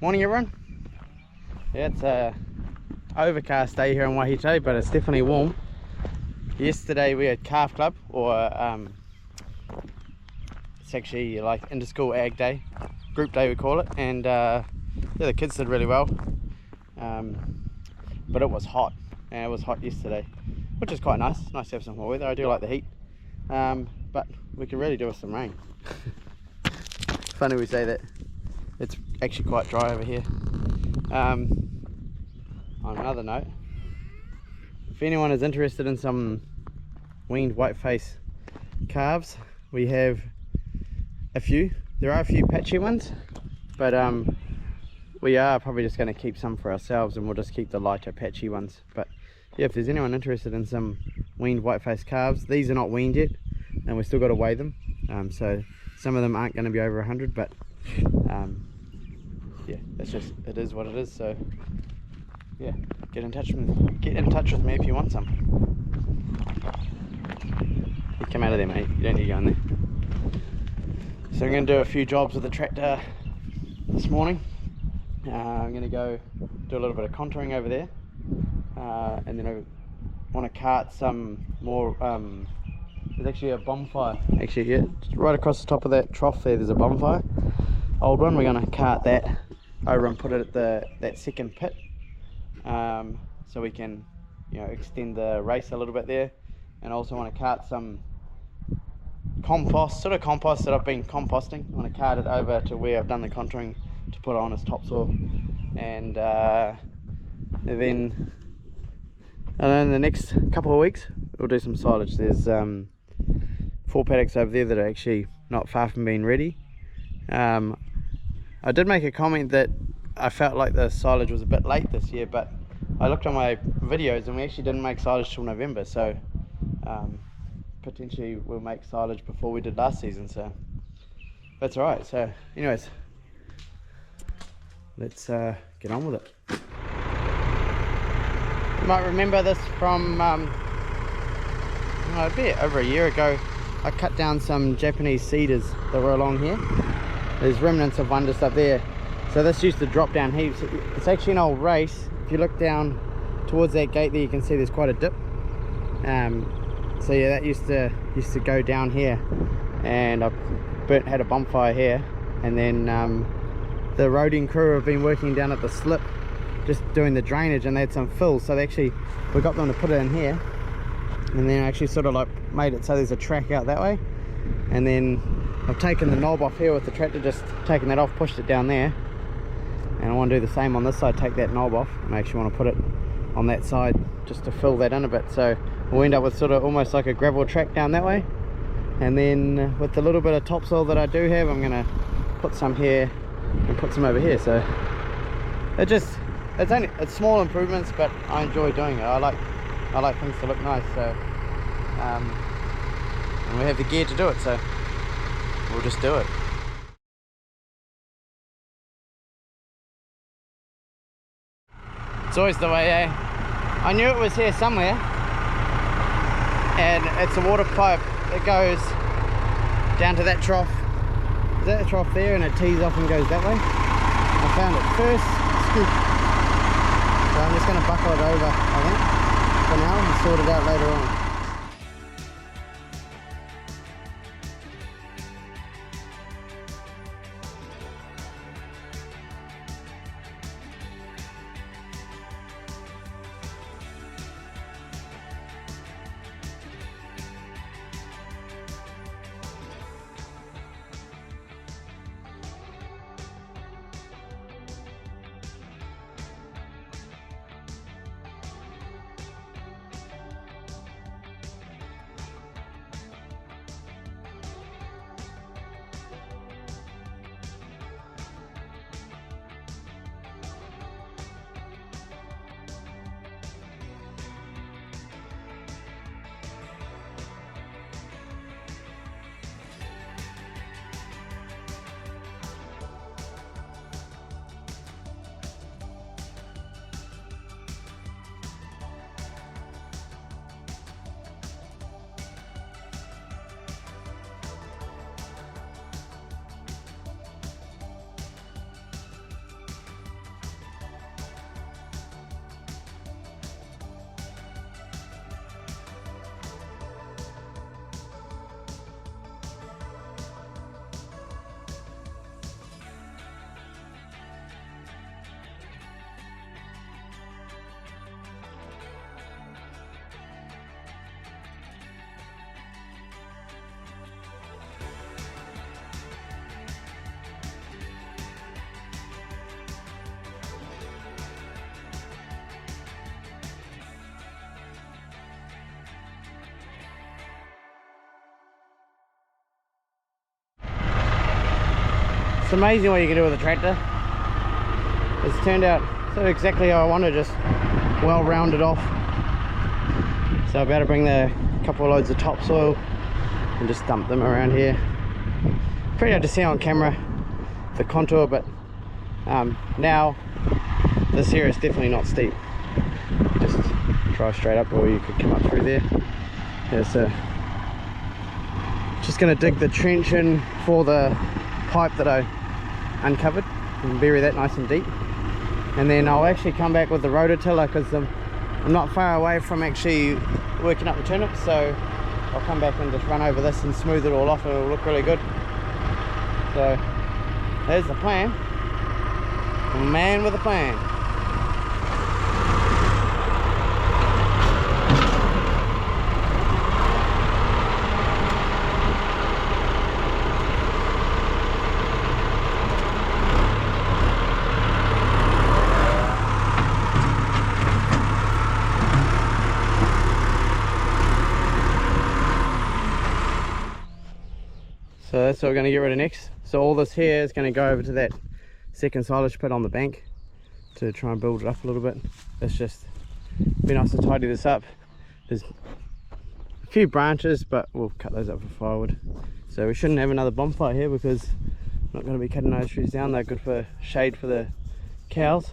Morning everyone. Yeah, it's a overcast day here in Waihi today, but it's definitely warm. Yesterday we had calf club, or it's actually like inter-school ag day, group day we call it, and yeah, the kids did really well, but it was hot, and it was hot yesterday, which is quite nice. It's nice to have some hot weather. I do like the heat, but we could really do with some rain. Funny we say that. It's actually quite dry over here. On another note, if anyone is interested in some weaned whiteface calves, we have a few. There are a few patchy ones, but we are probably just going to keep some for ourselves, and we'll just keep the lighter patchy ones. But yeah, if there's anyone interested in some weaned whiteface calves, these are not weaned yet, and we've still got to weigh them. So some of them aren't going to be over 100, but yeah, it is what it is. So yeah, get in touch with me if you want some. You come out of there, mate. You don't need to go in there. So I'm going to do a few jobs with the tractor this morning. I'm going to go do a little bit of contouring over there, and then I want to cart some more. There's actually a bonfire. Actually, yeah, right across the top of that trough there's a bonfire, old one. We're going to cart that over and put it at that second pit, so we can, extend the race a little bit there. And also want to cart some compost that I've been composting. I want to cart it over to where I've done the contouring to put on as topsoil, and then in the next couple of weeks we'll do some silage. There's 4 paddocks over there that are actually not far from being ready. I did make a comment that I felt like the silage was a bit late this year, but I looked on my videos and we actually didn't make silage till November, so potentially we'll make silage before we did last season, so that's alright. So anyways, let's get on with it. You might remember this from a bit over a year ago. I cut down some Japanese cedars that were along here. There's remnants of one just up there. So this used to drop down heaps. It's actually an old race. If you look down towards that gate there, you can see there's quite a dip. So yeah, that used to go down here, and I had a bonfire here, and then the roading crew have been working down at the slip, just doing the drainage, and they had some fill, so we got them to put it in here, and then actually sort of like made it so there's a track out that way. And then I've taken the knob off here with the tractor, just taken that off, pushed it down there, and I want to do the same on this side, take that knob off, and I actually want to put it on that side just to fill that in a bit. So we'll end up with sort of almost like a gravel track down that way, and then with the little bit of topsoil that I do have, I'm going to put some here and put some over here. So it's small improvements, but I enjoy doing it. I like things to look nice, so and we have the gear to do it, so we'll just do it. It's always the way, eh? I knew it was here somewhere, and it's a water pipe that goes down to that trough. Is that the trough there? And it tees off and goes that way. I found it first scoop, so I'm just going to buckle it over, I think, for now, and sort it out later on. amazing what you can do with a tractor. It's turned out so exactly how I wanted, just well rounded off. So I'm about to bring the couple of loads of topsoil and just dump them around here. Pretty hard to see on camera the contour, but now this here is definitely not steep. Just drive straight up, or you could come up through there. Yeah, so just going to dig the trench in for the pipe that I uncovered and bury that nice and deep, and then I'll actually come back with the rototiller, because I'm not far away from actually working up the turnips, so I'll come back and just run over this and smooth it all off, and it'll look really good. So there's the plan. A man with a plan. So that's what we're going to get rid of next. So all this here is going to go over to that second silage pit on the bank to try and build it up a little bit. It's just be nice to tidy this up. There's a few branches, but we'll cut those up for firewood. So we shouldn't have another bonfire here, because I'm not going to be cutting those trees down. They're good for shade for the cows.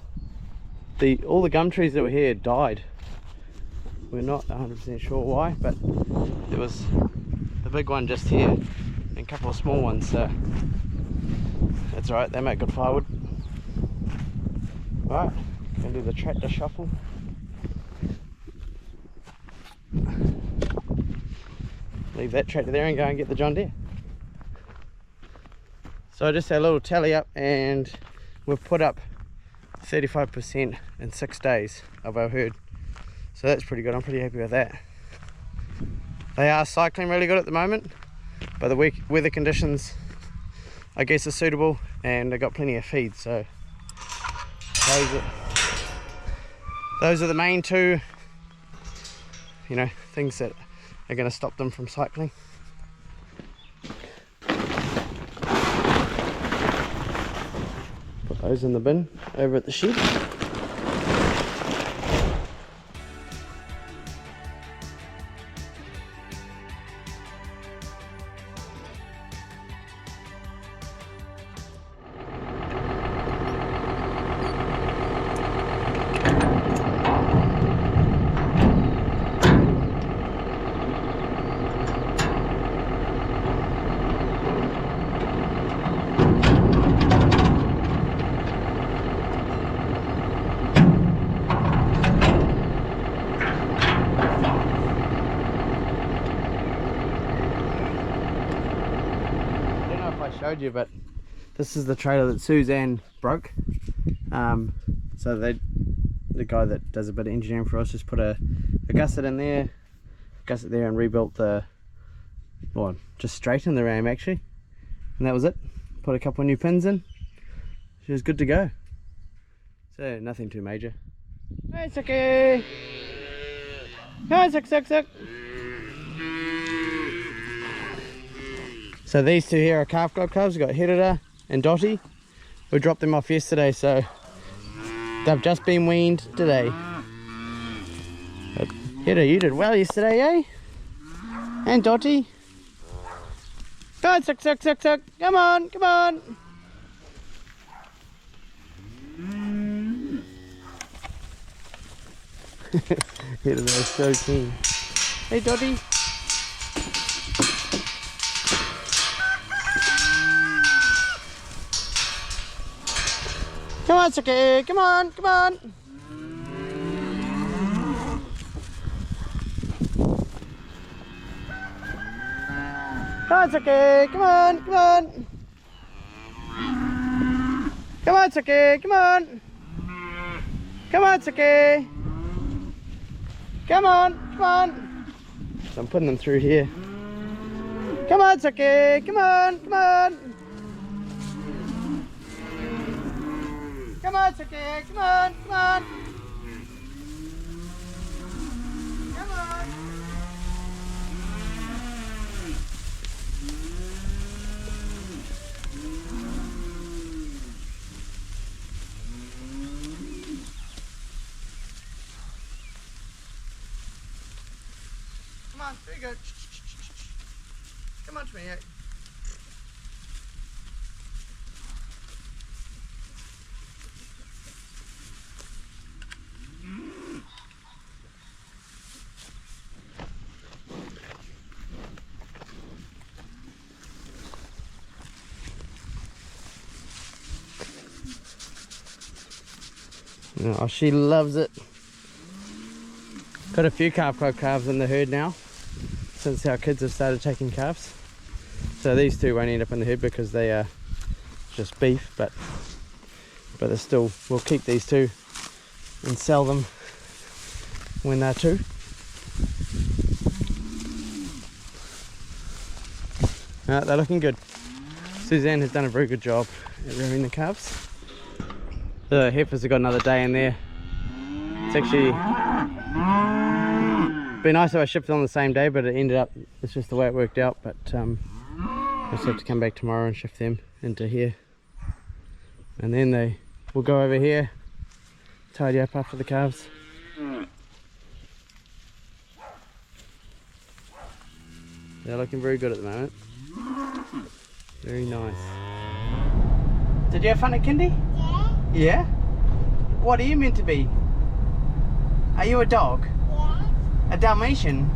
All the gum trees that were here died. We're not 100% sure why, but there was the big one just here and a couple of small ones, so that's alright, they make good firewood. Right, gonna do the tractor shuffle. Leave that tractor there and go and get the John Deere. So I just had a little tally up, and we've put up 35% in 6 days of our herd. So that's pretty good, I'm pretty happy with that. They are cycling really good at the moment, but the weather conditions I guess are suitable, and I got plenty of feed, so those are the main two, you know, things that are going to stop them from cycling. Put those in the bin over at the shed. Showed you, but this is the trailer that Suzanne broke. So the guy that does a bit of engineering for us just put a gusset in there, gusset there, and rebuilt just straightened the ram actually, and that was it. Put a couple of new pins in. She was good to go. So nothing too major. Hey Sucky! Hi Suck. So these two here are calf god calves. We've got Herida and Dottie. We dropped them off yesterday, so they've just been weaned today. But Herida, you did well yesterday, eh? And Dottie. Go on, suck. Come on. Herida is so keen. Hey Dottie. Come on, Sucky, come on. Come on, Sucky, come on. Come on, Sucky, come on. Come on, Sucky. Come on. So I'm putting them through here. Come on, Sucky, come on. Come on, Sucky, come on. Come on. on, very good. Come on to me. Oh, she loves it. Got a few calves in the herd now since our kids have started taking calves. So these two won't end up in the herd because they are just beef, but they're still, we'll keep these two and sell them when they're two. They're looking good. Suzanne has done a very good job at rearing the calves. The heifers have got another day in there. It's actually been nice if I shipped it on the same day, but it ended up, it's just the way it worked out. But I just have to come back tomorrow and shift them into here, and then they will go over here, tidy up after the calves. They're looking very good at the moment. Very nice. Did you have fun at kindy? Yeah? What are you meant to be? Are you a dog? Yeah. A Dalmatian?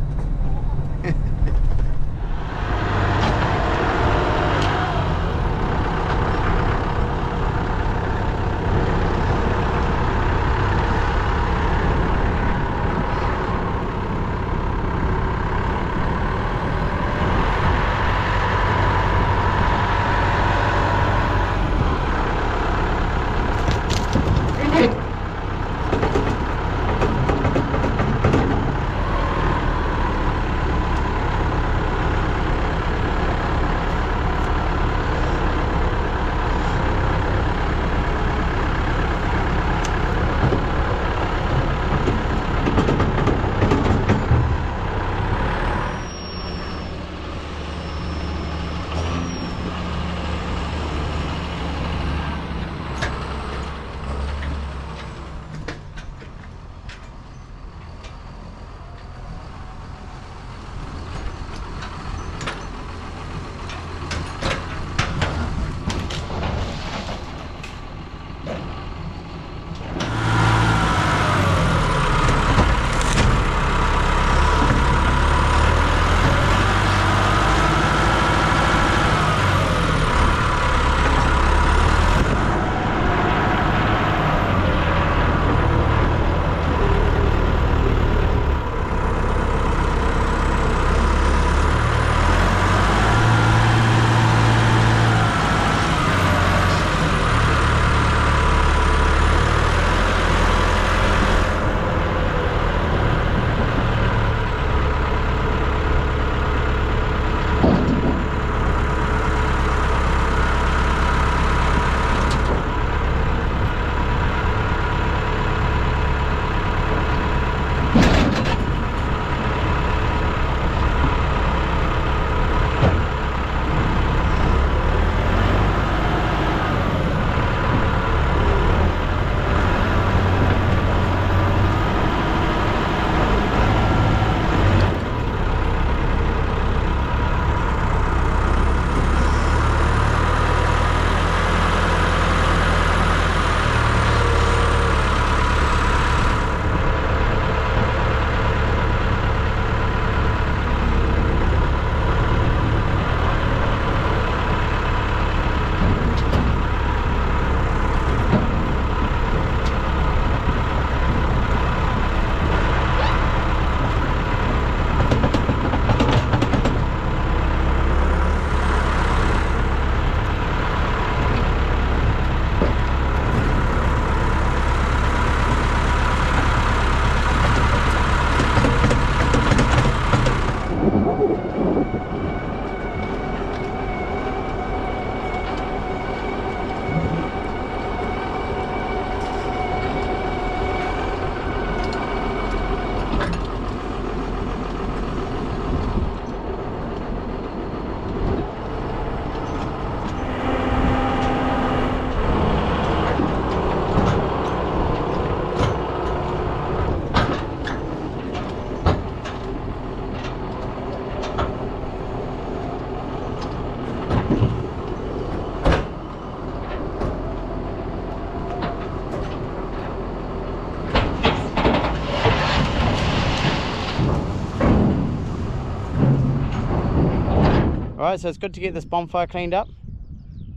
Alright, so it's good to get this bonfire cleaned up.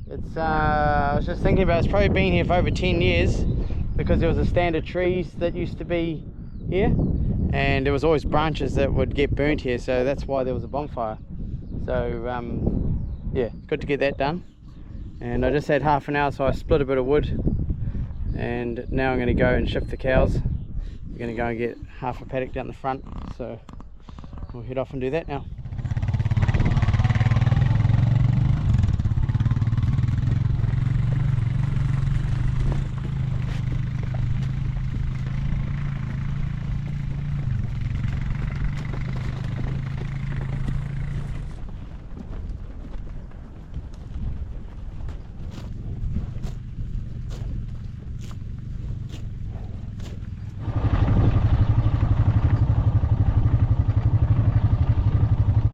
It's I was just thinking about it's probably been here for over 10 years, because there was a stand of trees that used to be here, and there was always branches that would get burnt here, so that's why there was a bonfire. So yeah, good to get that done. And I just had half an hour, so I split a bit of wood, and now I'm going to go and shift the cows. We're going to go and get half a paddock down the front, so we'll head off and do that now.